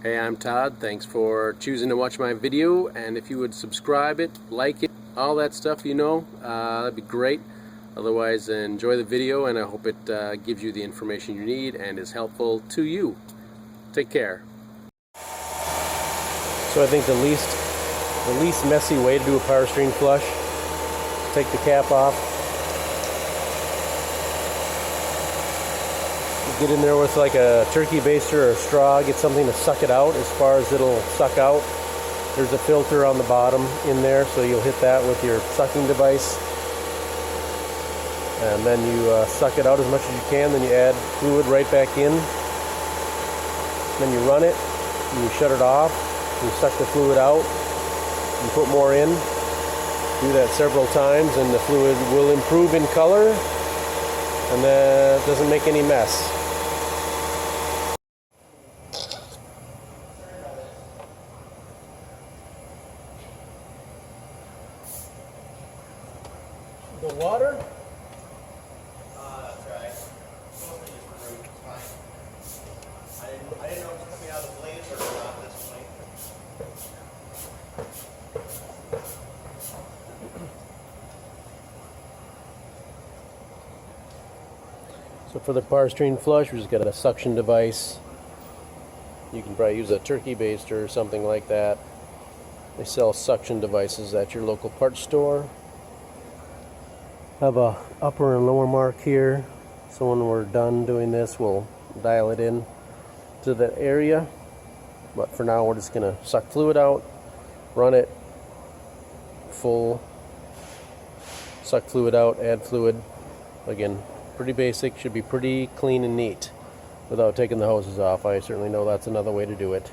Hey, I'm Todd. Thanks for choosing to watch my video, and if you would subscribe it, like it, all that stuff, that'd be great. Otherwise, enjoy the video, and I hope it gives you the information you need and is helpful to you. Take care. So I think the least messy way to do a power steering flush, take the cap off, get in there with like a turkey baster or a straw, get something to suck it out as far as it'll suck out. There's a filter on the bottom in there, so you'll hit that with your sucking device. And then you suck it out as much as you can, then you add fluid right back in. Then you run it, and you shut it off, you suck the fluid out, and put more in. Do that several times, and the fluid will improve in color, and that doesn't make any mess. The water? That's right. I didn't know it was coming out of the blazer or not at this point. So for the power steering flush, we just got a suction device. You can probably use a turkey baster or something like that. They sell suction devices at your local parts store. Have a upper and lower mark here, so when we're done doing this, we'll dial it in to that area. But for now, we're just going to suck fluid out, run it full, suck fluid out, add fluid. Again, pretty basic, should be pretty clean and neat without taking the hoses off. I certainly know that's another way to do it.